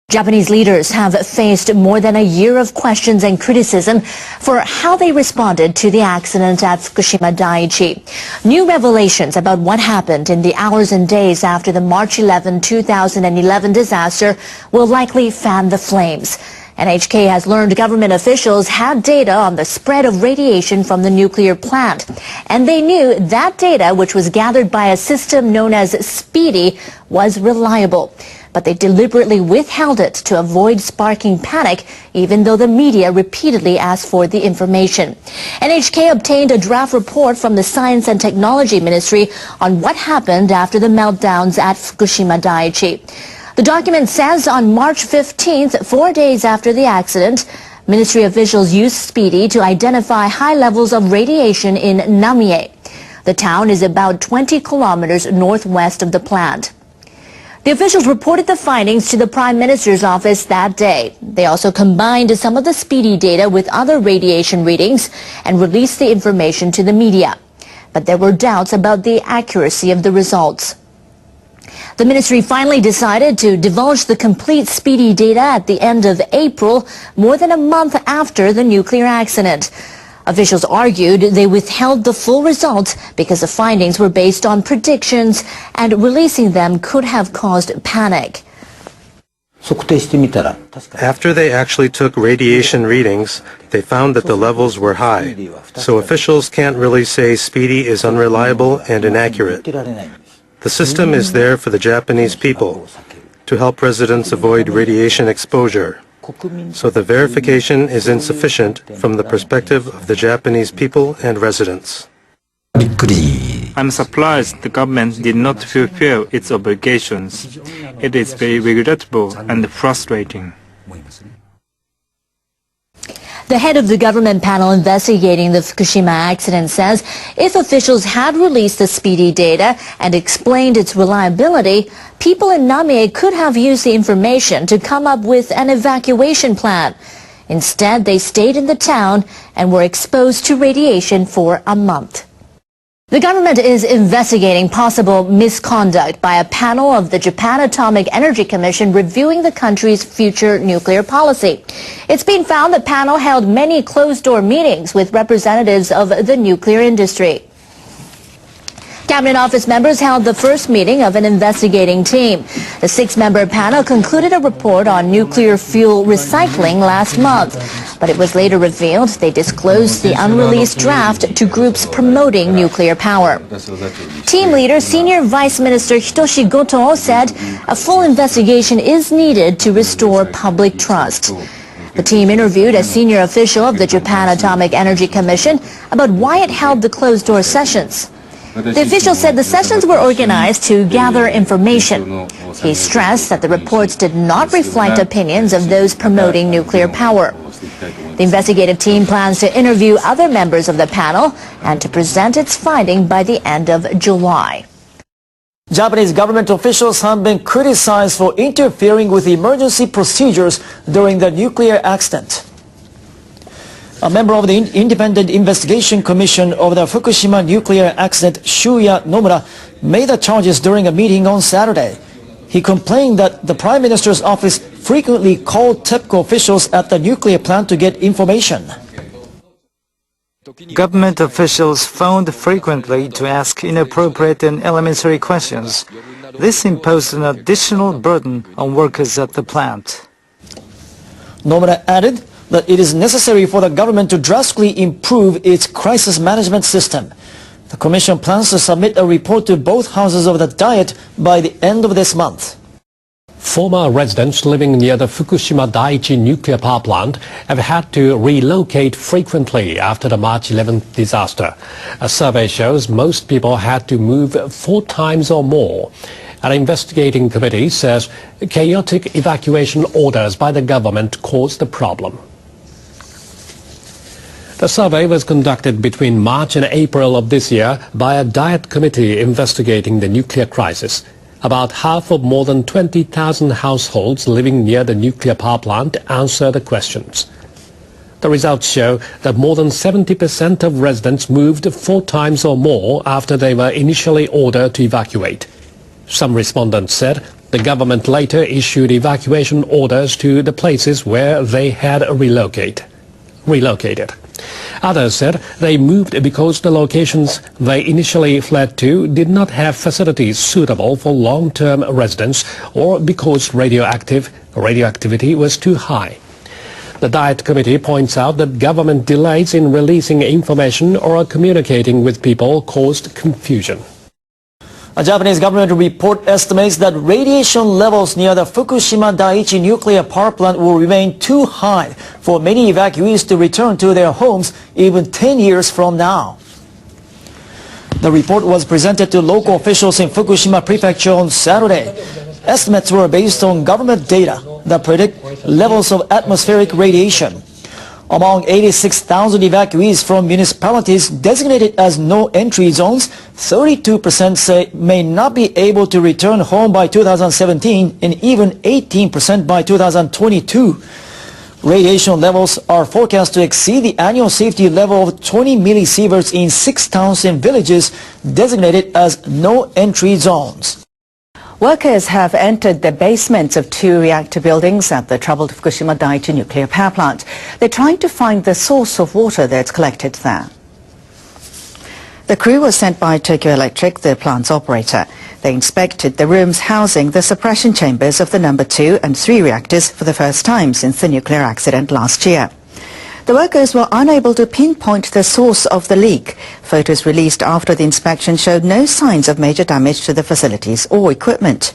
Japanese leaders have faced more than a year of questions and criticism for how they responded to the accident at Fukushima Daiichi. New revelations about what happened in the hours and days after the March 11, 2011 disaster will likely fan the flames. NHK has learned government officials had data on the spread of radiation from the nuclear plant. And they knew that data, which was gathered by a system known as SPEEDY, was reliable. But they deliberately withheld it to avoid sparking panic, even though the media repeatedly asked for the information. NHK obtained a draft report from the Science and Technology Ministry on what happened after the meltdowns at Fukushima Daiichi. The document says on March 15th, 4 days after the accident, ministry officials used SPEEDY to identify high levels of radiation in Namie. The town is about 20 kilometers northwest of the plant. The officials reported the findings to the Prime Minister's office that day. They also combined some of the SPEEDY data with other radiation readings and released the information to the media. But there were doubts about the accuracy of the results. The ministry finally decided to divulge the complete SPEEDY data at the end of April, more than a month after the nuclear accident. Officials argued they withheld the full results because the findings were based on predictions and releasing them could have caused panic. After they actually took radiation readings, they found that the levels were high. So officials can't really say SPEEDY is unreliable and inaccurate. The system is there for the Japanese people to help residents avoid radiation exposure. So the verification is insufficient from the perspective of the Japanese people and residents. I'm surprised the government did not fulfill its obligations. It is very regrettable and frustrating. The head of the government panel investigating the Fukushima accident says if officials had released the SPEEDY data and explained its reliability, people in Namie could have used the information to come up with an evacuation plan. Instead, they stayed in the town and were exposed to radiation for a month. The government is investigating possible misconduct by a panel of the Japan Atomic Energy Commission reviewing the country's future nuclear policy. It's been found the panel held many closed-door meetings with representatives of the nuclear industry. Cabinet Office members held the first meeting of an investigating team. The six-member panel concluded a report on nuclear fuel recycling last month, but it was later revealed they disclosed the unreleased draft to groups promoting nuclear power. Team leader, Senior Vice Minister Hitoshi Goto said a full investigation is needed to restore public trust. The team interviewed a senior official of the Japan Atomic Energy Commission about why it held the closed-door sessions. The official said the sessions were organized to gather information. He stressed that the reports did not reflect opinions of those promoting nuclear power. The investigative team plans to interview other members of the panel and to present its finding by the end of July. Japanese government officials have been criticized for interfering with emergency procedures during the nuclear accident. A member of the Independent Investigation Commission of the Fukushima nuclear accident, Shuya Nomura, made the charges during a meeting on Saturday. He complained that the Prime Minister's office frequently called Tepco officials at the nuclear plant to get information. Government officials phoned frequently to ask inappropriate and elementary questions. This imposed an additional burden on workers at the plant. Nomura added that it is necessary for the government to drastically improve its crisis management system. The Commission plans to submit a report to both houses of the Diet by the end of this month. Former residents living near the Fukushima Daiichi nuclear power plant have had to relocate frequently after the March 11th disaster. A survey shows most people had to move 4 times or more. An investigating committee says chaotic evacuation orders by the government caused the problem. The survey was conducted between March and April of this year by a Diet committee investigating the nuclear crisis. About half of more than 20,000 households living near the nuclear power plant answered the questions. The results show that more than 70% of residents moved 4 times or more after they were initially ordered to evacuate. Some respondents said The government later issued evacuation orders to the places where they had relocated. Others said they moved because the locations they initially fled to did not have facilities suitable for long-term residence or because radioactivity was too high. The Diet Committee points out that government delays in releasing information or communicating with people caused confusion. A Japanese government report estimates that radiation levels near the Fukushima Daiichi nuclear power plant will remain too high for many evacuees to return to their homes even 10 years from now. The report was presented to local officials in Fukushima Prefecture on Saturday. Estimates were based on government data that predict levels of atmospheric radiation. Among 86,000 evacuees from municipalities designated as no-entry zones, 32% say may not be able to return home by 2017 and even 18% by 2022. Radiation levels are forecast to exceed the annual safety level of 20 millisieverts in 6 towns and villages designated as no-entry zones. Workers have entered the basements of 2 reactor buildings at the troubled Fukushima Daiichi nuclear power plant. They're trying to find the source of water that's collected there. The crew was sent by Tokyo Electric, the plant's operator. They inspected the rooms housing the suppression chambers of the number 2 and 3 reactors for the first time since the nuclear accident last year. The workers were unable to pinpoint the source of the leak. Photos released after the inspection showed no signs of major damage to the facilities or equipment.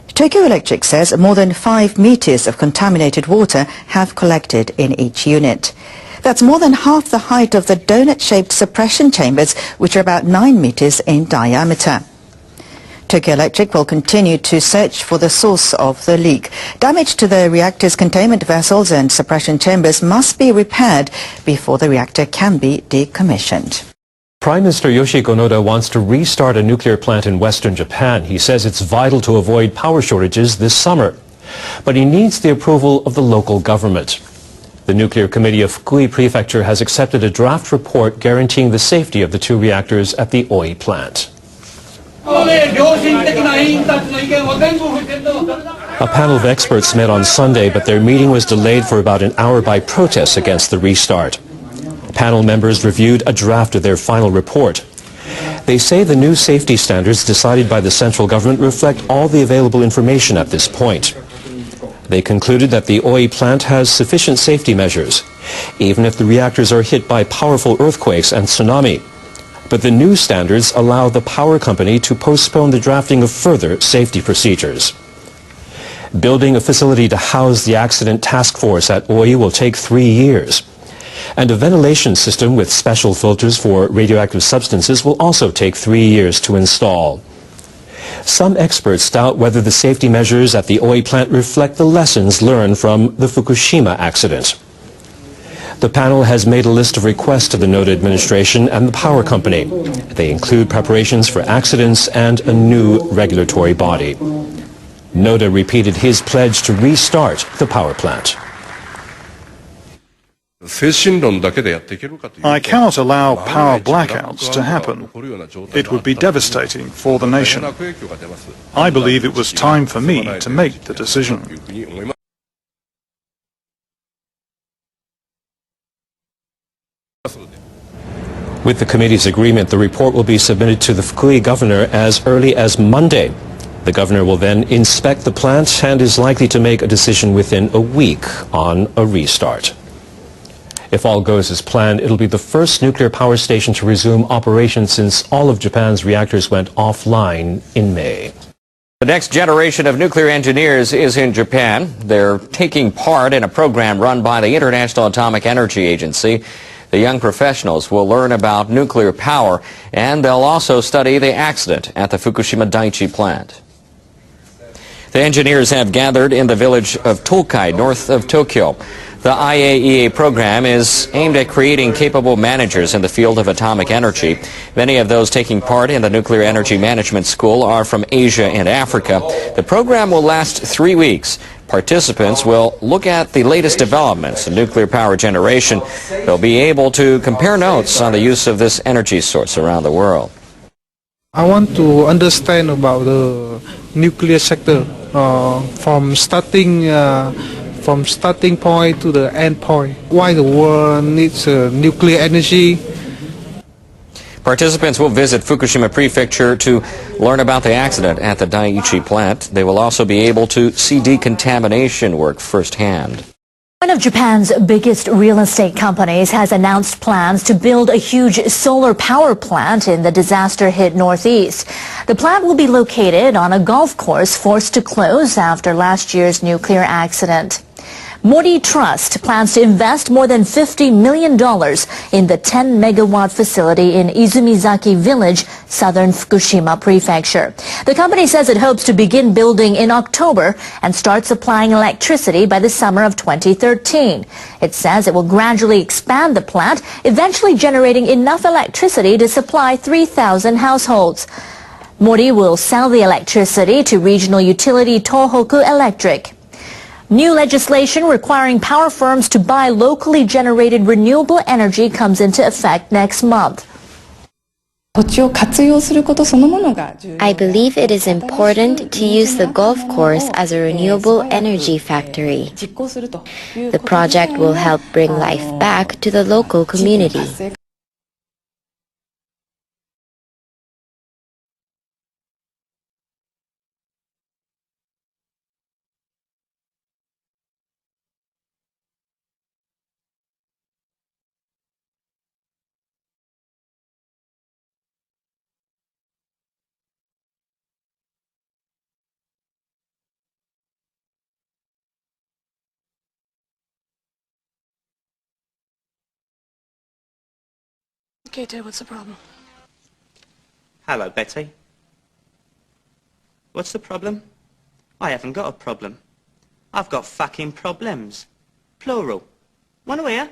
Tokyo Electric says more than 5 meters of contaminated water have collected in each unit. That's more than half the height of the donut-shaped suppression chambers, which are about 9 meters in diameter. Tokyo Electric will continue to search for the source of the leak. Damage to the reactor's containment vessels and suppression chambers must be repaired before the reactor can be decommissioned. Prime Minister Yoshihiko Noda wants to restart a nuclear plant in western Japan. He says it's vital to avoid power shortages this summer. But he needs the approval of the local government. The Nuclear Committee of Fukui Prefecture has accepted a draft report guaranteeing the safety of the 2 reactors at the Oi plant. A panel of experts met on Sunday, but their meeting was delayed for about an hour by protests against the restart. Panel members reviewed a draft of their final report. They say the new safety standards decided by the central government reflect all the available information at this point. They concluded that the Oi plant has sufficient safety measures, even if the reactors are hit by powerful earthquakes and tsunami. But the new standards allow the power company to postpone the drafting of further safety procedures. Building a facility to house the accident task force at Oi will take 3 years. And a ventilation system with special filters for radioactive substances will also take 3 years to install. Some experts doubt whether the safety measures at the Oi plant reflect the lessons learned from the Fukushima accident. The panel has made a list of requests to the Noda administration and the power company. They include preparations for accidents and a new regulatory body. Noda repeated his pledge to restart the power plant. I cannot allow power blackouts to happen. It would be devastating for the nation. I believe it was time for me to make the decision. With the committee's agreement, the report will be submitted to the Fukui governor as early as Monday. The governor will then inspect the plant and is likely to make a decision within a week on a restart. If all goes as planned, it'll be the first nuclear power station to resume operations since all of Japan's reactors went offline in May. The next generation of nuclear engineers is in Japan. They're taking part in a program run by the International Atomic Energy Agency. The young professionals will learn about nuclear power, and they'll also study the accident at the Fukushima Daiichi plant. The engineers have gathered in the village of Tokai, north of Tokyo. The IAEA program is aimed at creating capable managers in the field of atomic energy. Many of those taking part in the Nuclear Energy Management School are from Asia and Africa. The program will last 3 weeks. Participants will look at the latest developments in nuclear power generation. They'll be able to compare notes on the use of this energy source around the world. I want to understand about the nuclear sector from starting point to the end point. Why the world needs nuclear energy. Participants will visit Fukushima Prefecture to learn about the accident at the Daiichi plant. They will also be able to see decontamination work firsthand. One of Japan's biggest real estate companies has announced plans to build a huge solar power plant in the disaster-hit Northeast. The plant will be located on a golf course forced to close after last year's nuclear accident. Mori Trust plans to invest more than $50 million in the 10-megawatt facility in Izumizaki Village, southern Fukushima Prefecture. The company says it hopes to begin building in October and start supplying electricity by the summer of 2013. It says it will gradually expand the plant, eventually generating enough electricity to supply 3,000 households. Mori will sell the electricity to regional utility Tohoku Electric. New legislation requiring power firms to buy locally generated renewable energy comes into effect next month. I believe it is important to use the golf course as a renewable energy factory. The project will help bring life back to the local community. Okay, Ted, what's the problem? Hello, Betty. What's the problem? I haven't got a problem. I've got fucking problems. Plural. Want to hear?